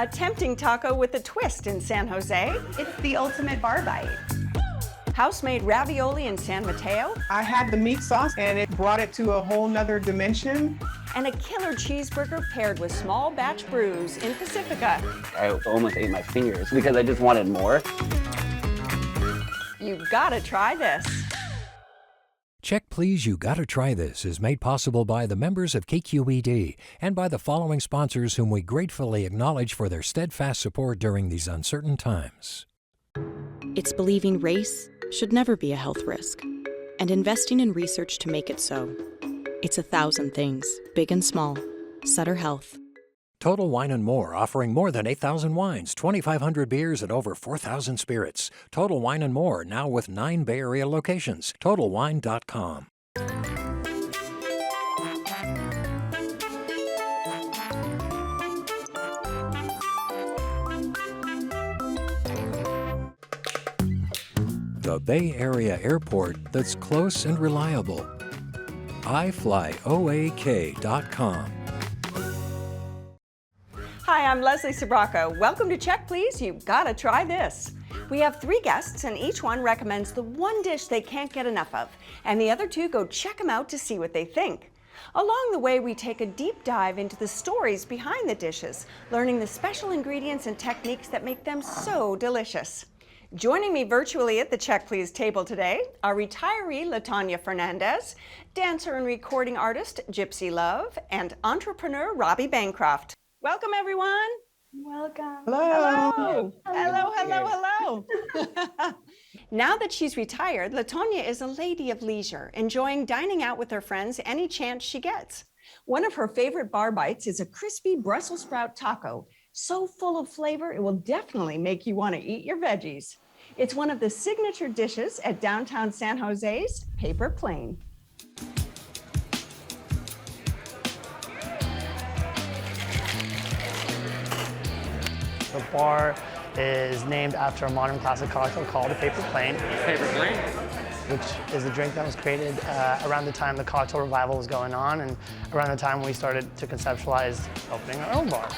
A tempting taco with a twist in San Jose. It's the ultimate bar bite. House-made ravioli in San Mateo. I had the meat sauce and it brought it to a whole nother dimension. And a killer cheeseburger paired with small batch brews in Pacifica. I almost ate my fingers because I just wanted more. You've gotta try this. Check Please You Gotta Try This is made possible by the members of KQED and by the following sponsors whom we gratefully acknowledge for their steadfast support during these uncertain times. It's believing race should never be a health risk, and investing in research to make it so. It's 1,000 things, big and small. Sutter Health. Total Wine & More, offering more than 8,000 wines, 2,500 beers, and over 4,000 spirits. Total Wine & More, now with 9 Bay Area locations. TotalWine.com. The Bay Area airport that's close and reliable. iFlyOAK.com. Hi, I'm Leslie Sabraco. Welcome to Check Please, You Gotta Try This. We have 3 guests and each one recommends the one dish they can't get enough of, and the other 2 go check them out to see what they think. Along the way, we take a deep dive into the stories behind the dishes, learning the special ingredients and techniques that make them so delicious. Joining me virtually at the Check Please table today are retiree LaTanya Fernandez, dancer and recording artist Gypsy Love, and entrepreneur Robbie Bancroft. Welcome, everyone. Welcome. Hello. Hello, hello, hello. Now that she's retired, LaTanya is a lady of leisure, enjoying dining out with her friends any chance she gets. One of her favorite bar bites is a crispy Brussels sprout taco, so full of flavor it will definitely make you want to eat your veggies. It's one of the signature dishes at downtown San Jose's Paper Plane. The bar is named after a modern classic cocktail called a paper plane. Paper plane? Which is a drink that was created around the time the cocktail revival was going on and around the time we started to conceptualize opening our own bar.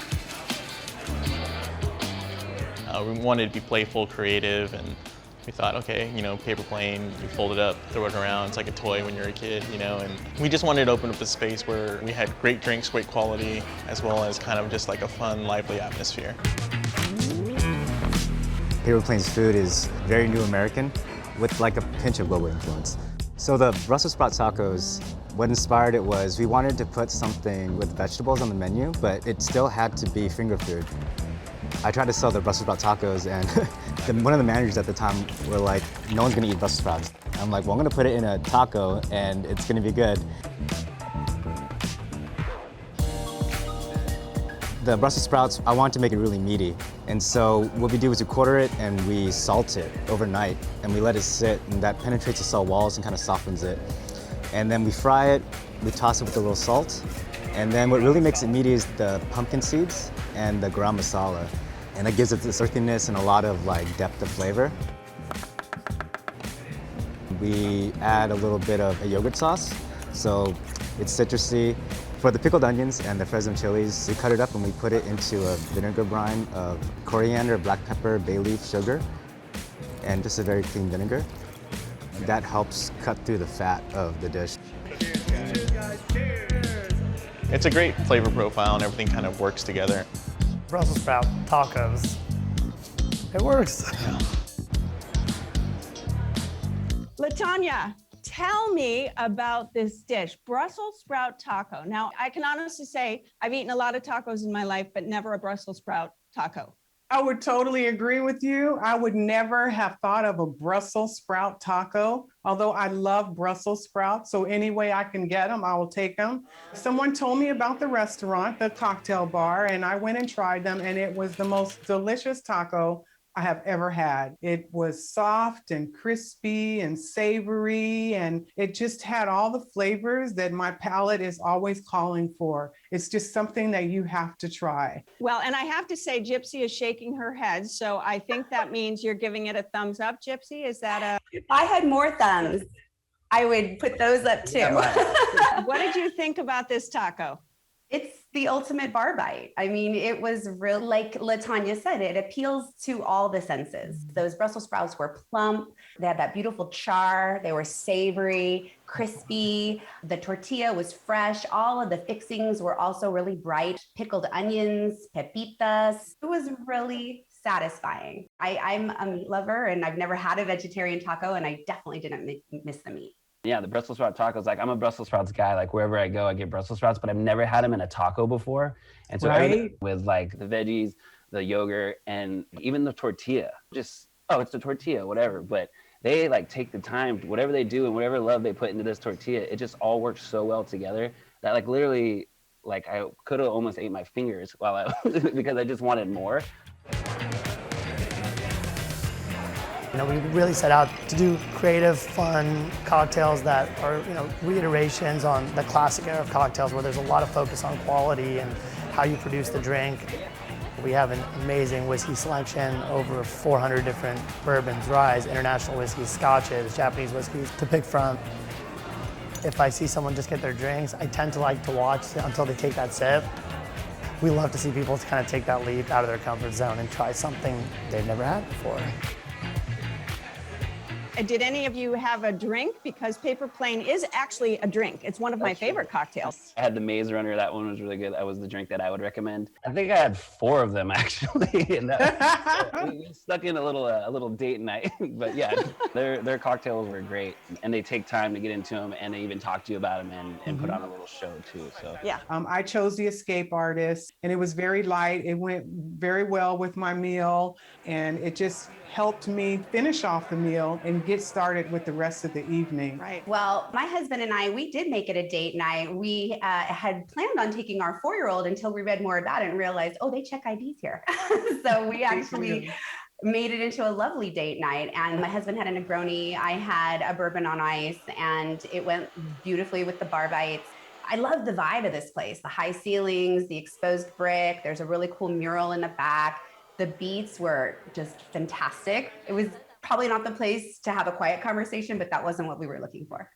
We wanted to be playful, creative, and we thought, okay, paper plane, you fold it up, throw it around, it's like a toy when you're a kid, and we just wanted to open up a space where we had great drinks, great quality, as well as kind of just like a fun, lively atmosphere. Paper Plane's food is very new American with like a pinch of global influence. So the Brussels sprout tacos, what inspired it was we wanted to put something with vegetables on the menu, but it still had to be finger food. I tried to sell the Brussels sprout tacos and one of the managers at the time were like, no one's gonna eat Brussels sprouts. I'm like, well, I'm gonna put it in a taco and it's gonna be good. The Brussels sprouts, I wanted to make it really meaty. And so what we do is we quarter it and we salt it overnight and we let it sit, and that penetrates the cell walls and kind of softens it. And then we fry it, we toss it with a little salt. And then what really makes it meaty is the pumpkin seeds and the garam masala. And that gives it this earthiness and a lot of depth of flavor. We add a little bit of a yogurt sauce, so it's citrusy. For the pickled onions and the Fresno chilies, we cut it up and we put it into a vinegar brine of coriander, black pepper, bay leaf, sugar, and just a very clean vinegar. That helps cut through the fat of the dish. Cheers, guys. Cheers. It's a great flavor profile and everything kind of works together. Brussels sprout tacos. It works. LaTanya, tell me about this dish, Brussels sprout taco. Now, I can honestly say I've eaten a lot of tacos in my life, but never a Brussels sprout taco. I would totally agree with you. I would never have thought of a Brussels sprout taco, although I love Brussels sprouts. So any way I can get them, I will take them. Someone told me about the restaurant, the cocktail bar, and I went and tried them, and it was the most delicious taco I have ever had. It was soft and crispy and savory, and it just had all the flavors that my palate is always calling for. It's just something that you have to try. Well, and I have to say, Gypsy is shaking her head, so I think that means you're giving it a thumbs up, Gypsy. Is that a... If I had more thumbs, I would put those up too. What did you think about this taco? It's the ultimate bar bite. I mean, it was real, like LaTanya said, it appeals to all the senses. Those Brussels sprouts were plump. They had that beautiful char. They were savory, crispy. The tortilla was fresh. All of the fixings were also really bright. Pickled onions, pepitas. It was really satisfying. I'm a meat lover and I've never had a vegetarian taco, and I definitely didn't miss the meat. Yeah, the Brussels sprout tacos, like I'm a Brussels sprouts guy, like wherever I go, I get Brussels sprouts, but I've never had them in a taco before. And so everything with like the veggies, the yogurt, and even the tortilla, just, oh, it's a tortilla, whatever. But they like take the time, whatever they do and whatever love they put into this tortilla, it just all works so well together that like literally, like I could have almost ate my fingers while I, because I just wanted more. You know, we really set out to do creative, fun cocktails that are, you know, reiterations on the classic era of cocktails where there's a lot of focus on quality and how you produce the drink. We have an amazing whiskey selection, over 400 different bourbons, ryes, international whiskeys, scotches, Japanese whiskeys to pick from. If I see someone just get their drinks, I tend to like to watch until they take that sip. We love to see people kind of take that leap out of their comfort zone and try something they've never had before. Did any of you have a drink? Because Paper Plane is actually a drink. It's one of my favorite cocktails. I had the Maze Runner. That one was really good. That was the drink that I would recommend. I think I had 4 of them actually. And we stuck in a little date night. But yeah, their cocktails were great, and they take time to get into them, and they even talk to you about them and put on a little show too. So yeah. I chose the Escape Artist, and it was very light. It went very well with my meal, and it just helped me finish off the meal and get started with the rest of the evening. Right. Well, my husband and I, we did make it a date night. We had planned on taking our 4-year-old until we read more about it and realized, oh, they check IDs here. So we actually made it into a lovely date night. And my husband had a Negroni. I had a bourbon on ice, and it went beautifully with the bar bites. I love the vibe of this place, the high ceilings, the exposed brick. There's a really cool mural in the back. The beats were just fantastic. It was probably not the place to have a quiet conversation, but that wasn't what we were looking for.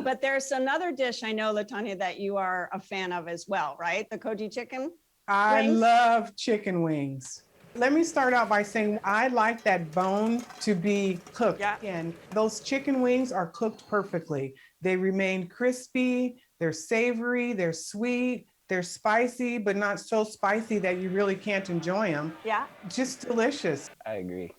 But there's another dish I know, LaTanya, that you are a fan of as well, right? The koji chicken? I wings? love chicken wings. Let me start out by saying I like that bone to be cooked. Yeah. And those chicken wings are cooked perfectly. They remain crispy, they're savory, they're sweet, they're spicy, but not so spicy that you really can't enjoy them. Yeah. Just delicious. I agree.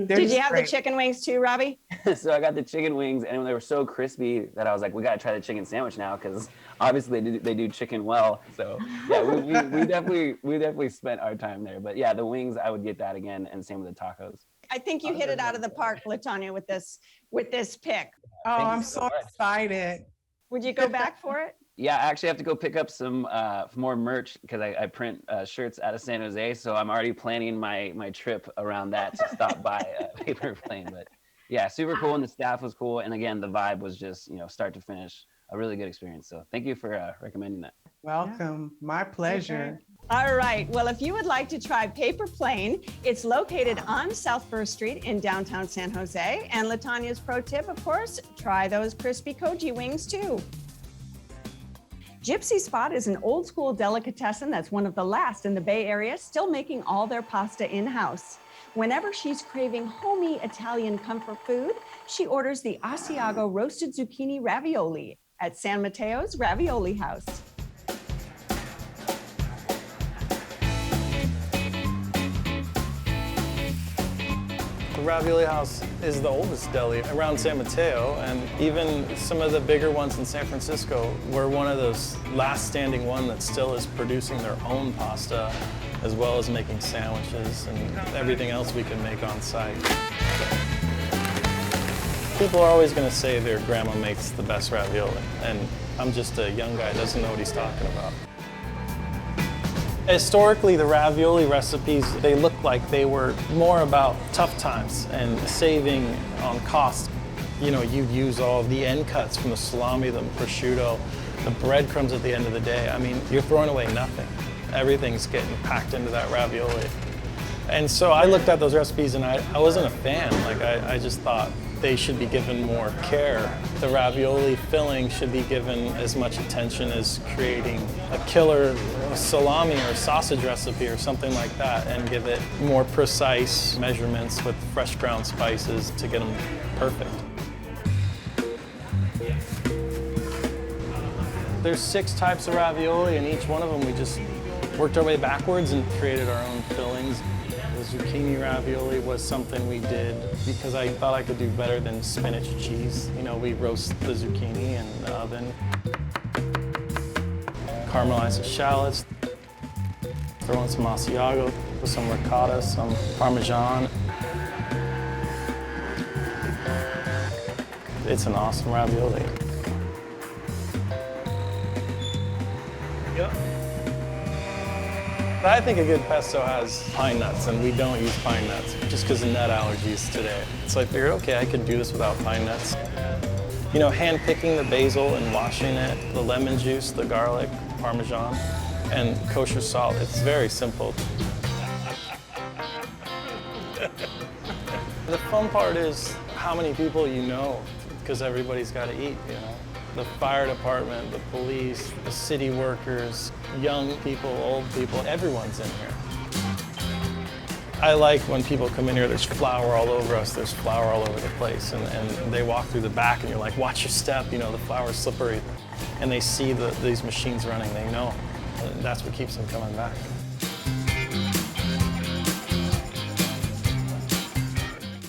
Did you have the chicken wings too, Robbie? So I got the chicken wings, and they were so crispy that I was like, we got to try the chicken sandwich now, because obviously they do chicken well. So yeah, we definitely spent our time there. But yeah, the wings, I would get that again, and same with the tacos. I think you hit it out of the park, LaTanya, with this pick. Oh, I'm so excited. Would you go back for it? Yeah, I actually have to go pick up some more merch, because I print shirts out of San Jose. So I'm already planning my trip around that to stop by Paper Plane. But yeah, super cool. And the staff was cool. And again, the vibe was just, start to finish, a really good experience. So thank you for recommending that. Welcome. My pleasure. All right. Well, if you would like to try Paper Plane, it's located on South First Street in downtown San Jose. And LaTanya's pro tip, of course, try those crispy koji wings too. Gypsy Spot is an old school delicatessen that's one of the last in the Bay Area, still making all their pasta in-house. Whenever she's craving homey Italian comfort food, she orders the Asiago Roasted Zucchini Ravioli at San Mateo's Ravioli House. The Ravioli House is the oldest deli around San Mateo, and even some of the bigger ones in San Francisco, we're one of those last standing one that still is producing their own pasta, as well as making sandwiches and everything else we can make on site. People are always going to say their grandma makes the best ravioli, and I'm just a young guy who doesn't know what he's talking about. Historically, the ravioli recipes, they look like they were more about tough times and saving on cost. You'd use all the end cuts from the salami, the prosciutto, the breadcrumbs at the end of the day. I mean, you're throwing away nothing. Everything's getting packed into that ravioli. And so I looked at those recipes and I wasn't a fan. I just thought, they should be given more care. The ravioli filling should be given as much attention as creating a killer salami or sausage recipe or something like that, and give it more precise measurements with fresh ground spices to get them perfect. There's 6 types of ravioli, and each one of them we just worked our way backwards and created our own fillings. The zucchini ravioli was something we did because I thought I could do better than spinach cheese. You know, we roast the zucchini in the oven, caramelize the shallots, throw in some Asiago, some ricotta, some Parmesan. It's an awesome ravioli. Yep. I think a good pesto has pine nuts, and we don't use pine nuts just because of nut allergies today. So I figured, okay, I could do this without pine nuts. You know, hand picking the basil and washing it, the lemon juice, the garlic, Parmesan, and kosher salt. It's very simple. The fun part is how many people you know, because everybody's got to eat, you know. The fire department, the police, the city workers, young people, old people, everyone's in here. I like when people come in here, there's flour all over us, there's flour all over the place, and they walk through the back and you're like, watch your step, you know, the flour's slippery. And they see these machines running, they know. And that's what keeps them coming back.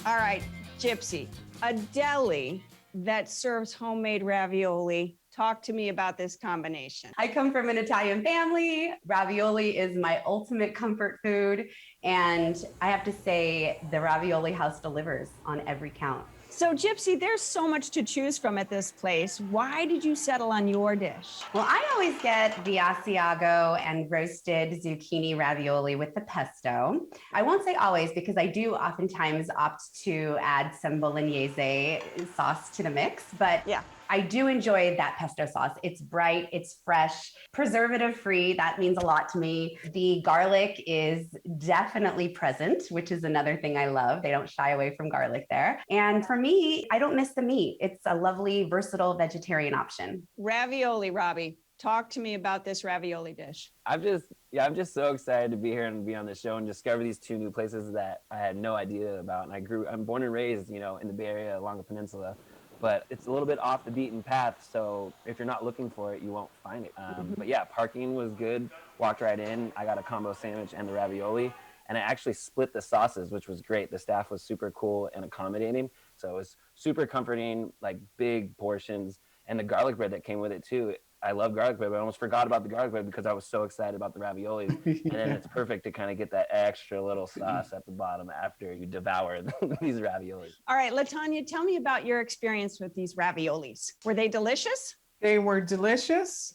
All right, Gypsy, a deli that serves homemade ravioli. Talk to me about this combination. I come from an Italian family. Ravioli is my ultimate comfort food. And I have to say, the Ravioli House delivers on every count. So Gypsy, there's so much to choose from at this place. Why did you settle on your dish? Well, I always get the Asiago and roasted zucchini ravioli with the pesto. I won't say always because I do oftentimes opt to add some bolognese sauce to the mix, but yeah, I do enjoy that pesto sauce. It's bright, it's fresh, preservative-free. That means a lot to me. The garlic is definitely present, which is another thing I love. They don't shy away from garlic there. And for me, I don't miss the meat. It's a lovely, versatile vegetarian option. Ravioli, Robbie. Talk to me about this ravioli dish. I'm just so excited to be here and be on the show and discover these 2 new places that I had no idea about. And I'm born and raised, you know, in the Bay Area along the peninsula. But it's a little bit off the beaten path, so if you're not looking for it, you won't find it. But yeah, parking was good. Walked right in. I got a combo sandwich and the ravioli, and I actually split the sauces, which was great. The staff was super cool and accommodating, so it was super comforting, like big portions, and the garlic bread that came with it too. I love garlic bread, but I almost forgot about the garlic bread because I was so excited about the raviolis. And then it's perfect to kind of get that extra little sauce at the bottom after you devour these raviolis. All right, LaTanya, tell me about your experience with these raviolis. Were they delicious? They were delicious.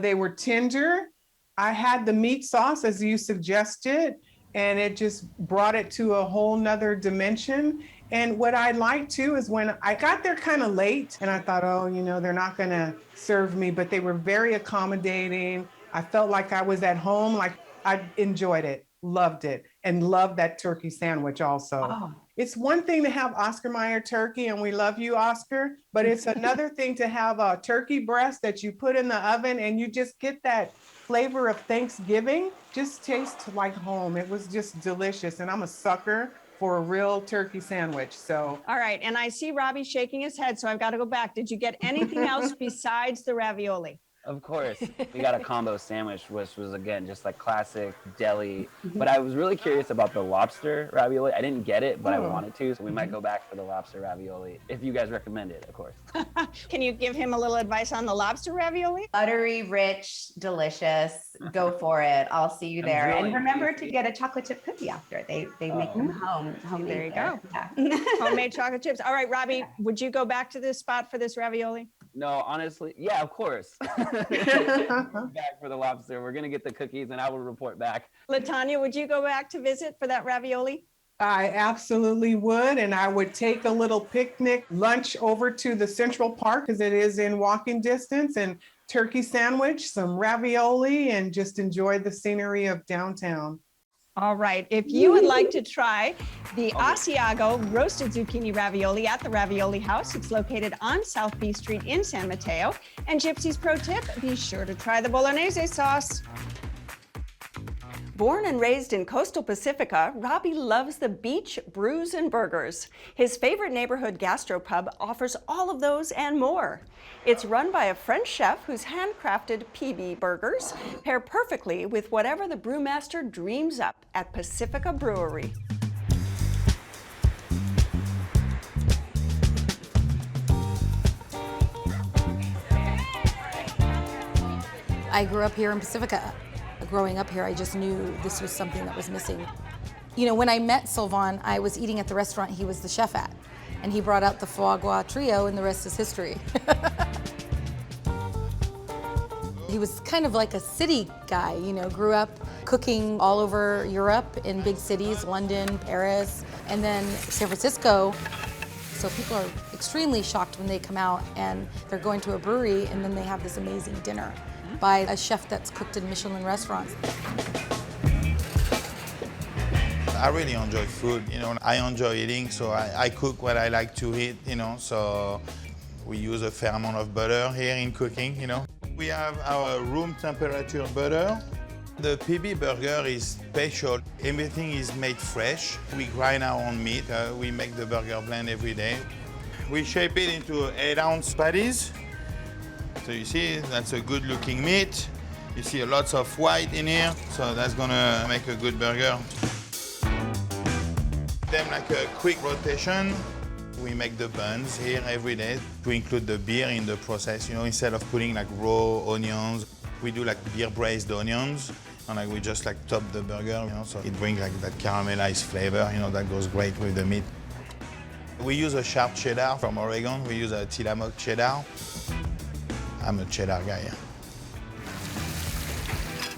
They were tender. I had the meat sauce as you suggested, and it just brought it to a whole nother dimension. And what I like too is when I got there kind of late and I thought, oh, you know, they're not gonna serve me, but they were very accommodating. I felt like I was at home, like I enjoyed it, loved it, and loved that turkey sandwich also. Oh. It's one thing to have Oscar Mayer turkey, and we love you, Oscar, but it's another thing to have a turkey breast that you put in the oven and you just get that flavor of Thanksgiving, just tastes like home. It was just delicious, and I'm a sucker for a real turkey sandwich. So, all right, and I see Robbie shaking his head, so I've got to go back. Did you get anything else besides the ravioli? Of course. We got a combo sandwich, which was, again, just like classic deli. But I was really curious about the lobster ravioli. I didn't get it, but I wanted to. So we might go back for the lobster ravioli, if you guys recommend it, of course. Can you give him a little advice on the lobster ravioli? Buttery, rich, delicious. Go for it. I'll see you there. And remember to get a chocolate chip cookie after. They make them homemade. There you go. Yeah. Homemade chocolate chips. All right, Robbie, would you go back to this spot for this ravioli? No, honestly, yeah, of course. Back for the lobster. We're going to get the cookies and I will report back. LaTanya, would you go back to visit for that ravioli? I absolutely would. And I would take a little picnic lunch over to the Central Park because it is in walking distance, and turkey sandwich, some ravioli, and just enjoy the scenery of downtown. All right, if you would like to try the Asiago Roasted Zucchini Ravioli at the Ravioli House, it's located on South B Street in San Mateo. And Gypsy's pro tip, be sure to try the Bolognese sauce. Born and raised in coastal Pacifica, Robbie loves the beach, brews, and burgers. His favorite neighborhood gastropub offers all of those and more. It's run by a French chef whose handcrafted PB burgers pair perfectly with whatever the brewmaster dreams up at Pacifica Brewery. I grew up here in Pacifica. Growing up here, I just knew this was something that was missing. You know, when I met Sylvain, I was eating at the restaurant he was the chef at, and he brought out the foie gras trio, and the rest is history. He was kind of like a city guy, you know, grew up cooking all over Europe in big cities, London, Paris, and then San Francisco. So people are extremely shocked when they come out and they're going to a brewery and then they have this amazing dinner by a chef that's cooked in Michelin restaurants. I really enjoy food, you know, I enjoy eating, so I cook what I like to eat, you know, so we use a fair amount of butter here in cooking, you know. We have our room temperature butter. The PB burger is special. Everything is made fresh. We grind our own meat. We make the burger blend every day. We shape it into 8-ounce patties. So you see, that's a good looking meat. You see lots of white in here, so that's gonna make a good burger. Then like a quick rotation. We make the buns here every day to include the beer in the process. You know, instead of putting like raw onions, we do like beer braised onions, and like we just like top the burger, you know, so it brings like that caramelized flavor, you know, that goes great with the meat. We use a sharp cheddar from Oregon. We use a Tillamook cheddar. I'm a cheddar guy.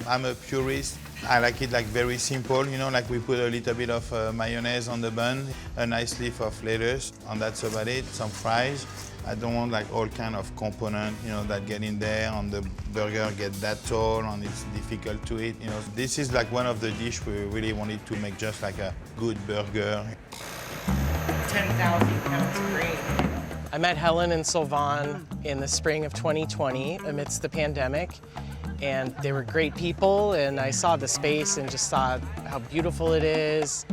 I'm a purist. I like it like very simple, you know, like we put a little bit of mayonnaise on the bun, a nice leaf of lettuce, and that's about it, some fries. I don't want like all kind of component, you know, that get in there and the burger get that tall and it's difficult to eat, you know. This is like one of the dishes we really wanted to make just like a good burger. 10,000 pounds great. I met Helen and Sylvain in the spring of 2020 amidst the pandemic, and they were great people, and I saw the space and just saw how beautiful it is.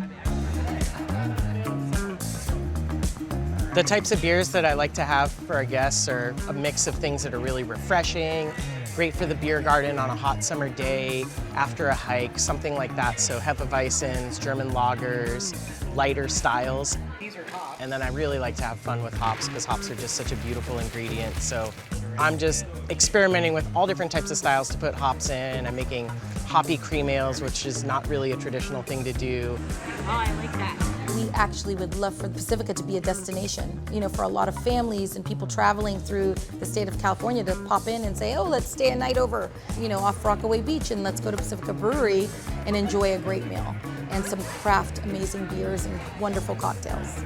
The types of beers that I like to have for our guests are a mix of things that are really refreshing, great for the beer garden on a hot summer day, after a hike, something like that. So Hefeweizens, German lagers, lighter styles. These are hops. And then I really like to have fun with hops because hops are just such a beautiful ingredient. So I'm just experimenting with all different types of styles to put hops in. I'm making hoppy cream ales, which is not really a traditional thing to do. Oh, I like that. We actually would love for Pacifica to be a destination, you know, for a lot of families and people traveling through the state of California to pop in and say, oh, let's stay a night over, you know, off Rockaway Beach and let's go to Pacifica Brewery and enjoy a great meal and some craft amazing beers and wonderful cocktails.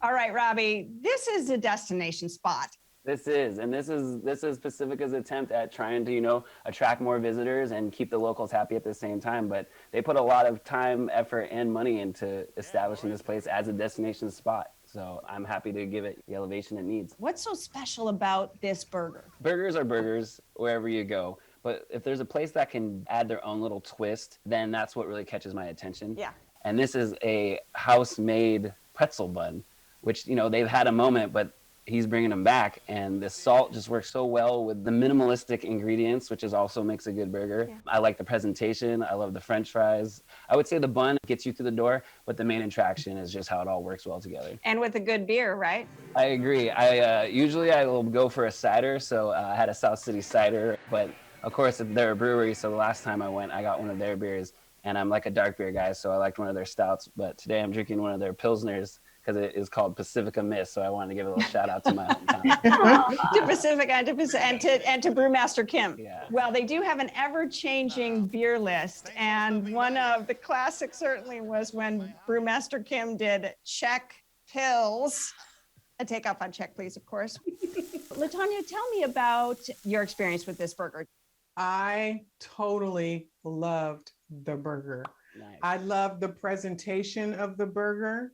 All right, Robbie, this is a destination spot. This is Pacifica's attempt at trying to, you know, attract more visitors and keep the locals happy at the same time. But they put a lot of time, effort, and money into establishing this place as a destination spot. So I'm happy to give it the elevation it needs. What's so special about this burger? Burgers are burgers wherever you go. But if there's a place that can add their own little twist, then that's what really catches my attention. Yeah. And this is a house-made pretzel bun, which, you know, they've had a moment, but he's bringing them back, and the salt just works so well with the minimalistic ingredients, which is also makes a good burger. Yeah. I like the presentation. I love the French fries. I would say the bun gets you through the door, but the main attraction is just how it all works well together. And with a good beer, right? I agree. Usually I will go for a cider, so I had a South City cider, but of course they're a brewery, so the last time I went, I got one of their beers, and I'm like a dark beer guy, so I liked one of their stouts, but today I'm drinking one of their Pilsners, because it is called Pacifica Mist, so I wanted to give a little shout out to my hometown. To Pacifica and to Brewmaster Kim. Yeah. Well, they do have an ever-changing beer list, and one of the classics certainly was when Brewmaster Kim did Czech Pills. A takeoff on Czech, please, of course. LaTonya, tell me about your experience with this burger. I totally loved the burger. Nice. I loved the presentation of the burger.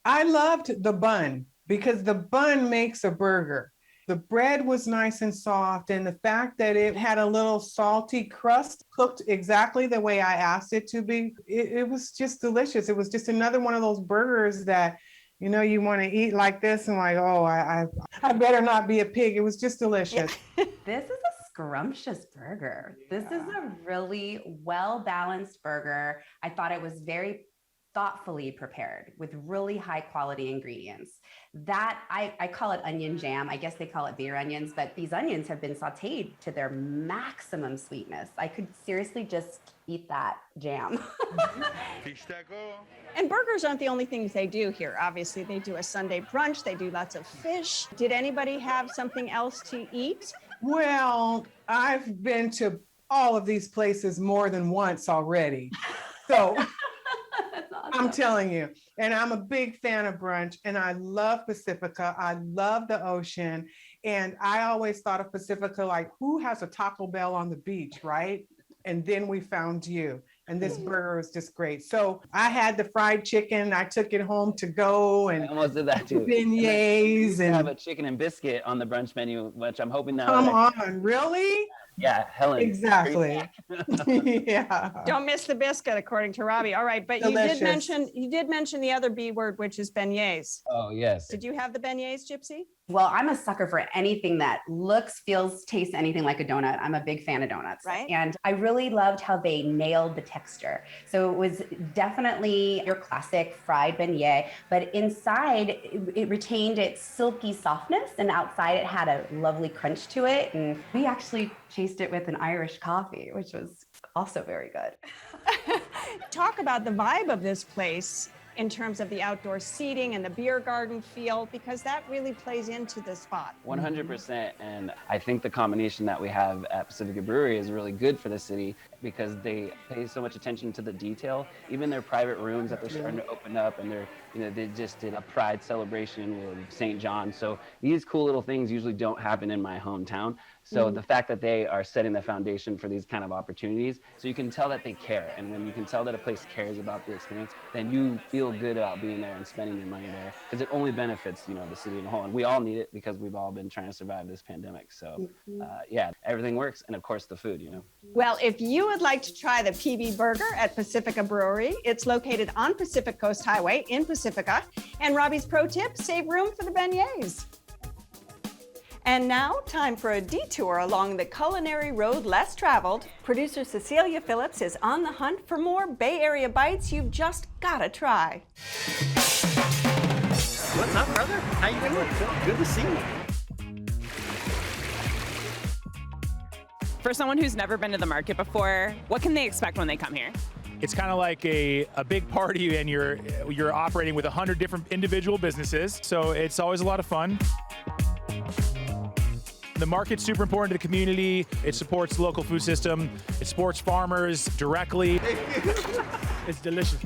I loved the bun because the bun makes a burger. The bread was nice and soft, and the fact that it had a little salty crust cooked exactly the way I asked it to be, it was just delicious. It was just another one of those burgers that, you know, you want to eat like this and like, oh, I better not be a pig. It was just delicious. This is a scrumptious burger. This is a really well-balanced burger. I thought it was very thoughtfully prepared with really high quality ingredients. That I call it onion jam. I guess they call it beer onions, but these onions have been sauteed to their maximum sweetness. I could seriously just eat that jam. And burgers aren't the only things they do here. Obviously, they do a Sunday brunch. They do lots of fish. Did anybody have something else to eat? Well, I've been to all of these places more than once already. So I'm telling you, and I'm a big fan of brunch, and I love Pacifica. I love the ocean. And I always thought of Pacifica like, who has a Taco Bell on the beach, right? And then we found you. And this burger was just great. So I had the fried chicken. I took it home to go, and I almost did that too. Beignets and have a chicken and biscuit on the brunch menu, which I'm hoping now. Come on, really? Yeah, Helen. Exactly. Yeah. Don't miss the biscuit, according to Robbie. All right, but Delicious. you did mention the other B word, which is beignets. Oh, yes. Did you have the beignets, Gypsy? Well, I'm a sucker for anything that looks, feels, tastes anything like a donut. I'm a big fan of donuts. Right. And I really loved how they nailed the texture. So it was definitely your classic fried beignet, but inside it retained its silky softness, and outside it had a lovely crunch to it. And we actually chased it with an Irish coffee, which was also very good. Talk about the vibe of this place in terms of the outdoor seating and the beer garden feel, because that really plays into the spot. 100%. And I think the combination that we have at Pacifica Brewery is really good for the city because they pay so much attention to the detail. Even their private rooms that they're starting to open up, and they just did a pride celebration with St. John. So these cool little things usually don't happen in my hometown. So the fact that they are setting the foundation for these kind of opportunities, so you can tell that they care. And when you can tell that a place cares about the experience, then you feel good about being there and spending your money there, because it only benefits, the city in a whole. And we all need it because we've all been trying to survive this pandemic. So yeah, everything works. And of course the food, Well, if you would like to try the PB Burger at Pacifica Brewery, it's located on Pacific Coast Highway in Pacifica. And Robbie's pro tip, save room for the beignets. And now, time for a detour along the culinary road less traveled. Producer Cecilia Phillips is on the hunt for more Bay Area bites you've just gotta try. What's up, brother? How you doing? Good to see you. For someone who's never been to the market before, what can they expect when they come here? It's kind of like a big party, and you're operating with 100 different individual businesses, so it's always a lot of fun. The market's super important to the community. It supports the local food system. It supports farmers directly. It's delicious.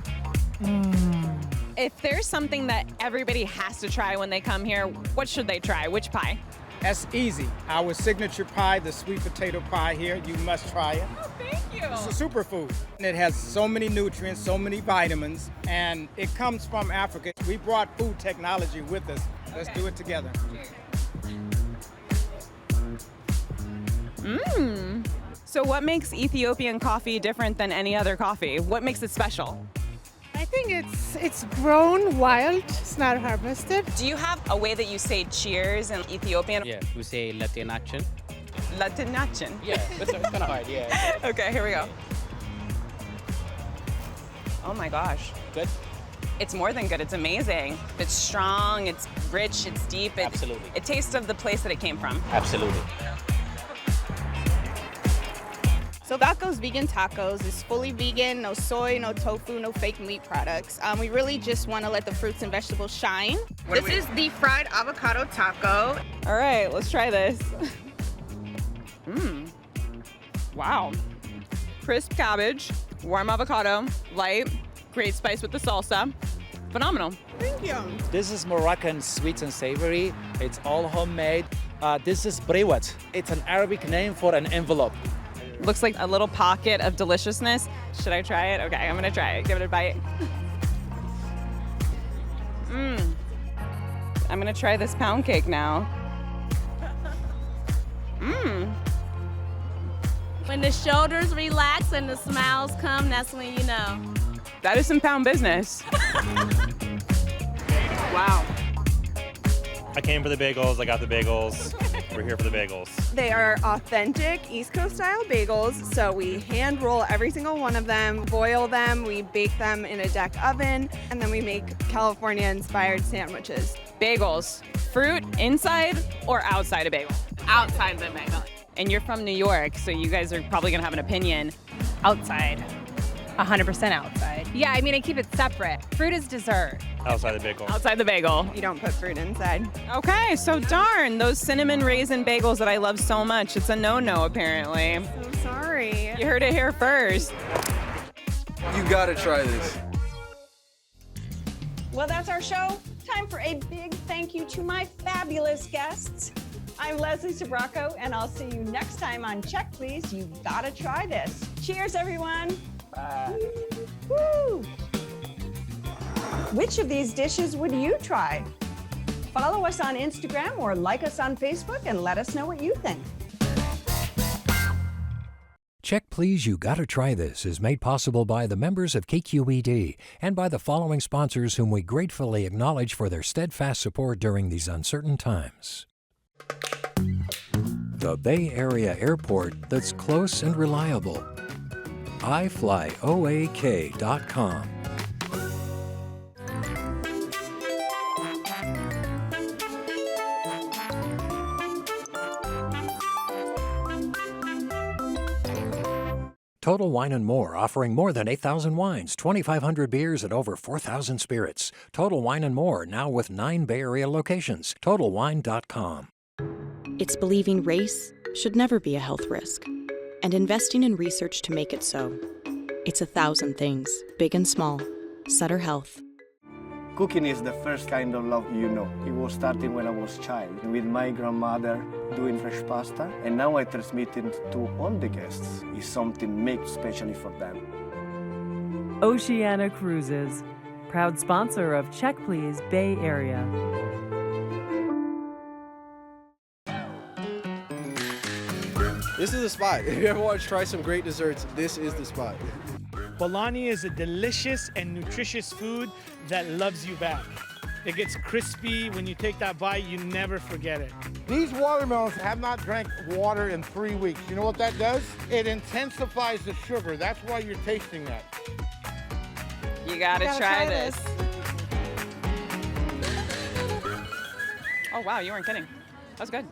If there's something that everybody has to try when they come here, what should they try? Which pie? That's easy. Our signature pie, the sweet potato pie here, you must try it. Oh, thank you. It's a superfood. It has so many nutrients, so many vitamins, and it comes from Africa. We brought food technology with us. Let's do it together. So what makes Ethiopian coffee different than any other coffee? What makes it special? I think it's grown wild. It's not harvested. Do you have a way that you say cheers in Ethiopian? Yeah, we say latinachin. Latinachin? Yeah, it's kind of hard, yeah. Okay, here we go. Oh my gosh. Good? It's more than good, it's amazing. It's strong, it's rich, it's deep. Absolutely. It tastes of the place that it came from. Absolutely. So Gako's Vegan Tacos is fully vegan, no soy, no tofu, no fake meat products. We really just want to let the fruits and vegetables shine. This is the fried avocado taco. All right, let's try this. Wow. Crisp cabbage, warm avocado, light, great spice with the salsa. Phenomenal. Thank you. This is Moroccan sweet and savory. It's all homemade. This is Briowat. It's an Arabic name for an envelope. Looks like a little pocket of deliciousness. Should I try it? Okay, I'm gonna try it. Give it a bite. I'm gonna try this pound cake now. When the shoulders relax and the smiles come, that's when you know. That is some pound business. Wow. I came for the bagels, I got the bagels. We're here for the bagels. They are authentic East Coast style bagels, so we hand roll every single one of them, boil them, we bake them in a deck oven, and then we make California inspired sandwiches. Bagels, fruit inside or outside a bagel? Outside the bagel. And you're from New York, so you guys are probably gonna have an opinion. Outside. 100% outside. Yeah, I mean, I keep it separate. Fruit is dessert. Outside the bagel. Outside the bagel. You don't put fruit inside. Okay, so darn, those cinnamon raisin bagels that I love so much, it's a no-no apparently. So sorry. You heard it here first. You gotta try this. Well, that's our show. Time for a big thank you to my fabulous guests. I'm Leslie Sbrocco, and I'll see you next time on Check Please. You gotta try this. Cheers, everyone. Bye. Woo! Which of these dishes would you try? Follow us on Instagram or like us on Facebook and let us know what you think. Check Please, You Gotta Try This is made possible by the members of KQED and by the following sponsors whom we gratefully acknowledge for their steadfast support during these uncertain times. The Bay Area airport that's close and reliable. iFlyOAK.com. Total Wine & More, offering more than 8,000 wines, 2,500 beers, and over 4,000 spirits. Total Wine & More, now with 9 Bay Area locations. TotalWine.com. It's believing race should never be a health risk, and investing in research to make it so. It's 1,000 things, big and small. Sutter Health. Cooking is the first kind of love you know. It was starting when I was a child, with my grandmother doing fresh pasta, and now I transmit it to all the guests. It's something made especially for them. Oceania Cruises, proud sponsor of Check Please Bay Area. This is the spot. If you ever want to try some great desserts, this is the spot. Bologna is a delicious and nutritious food that loves you back. It gets crispy. When you take that bite, you never forget it. These watermelons have not drank water in 3 weeks. You know what that does? It intensifies the sugar. That's why you're tasting that. You gotta try this. Oh wow, you weren't kidding. That was good.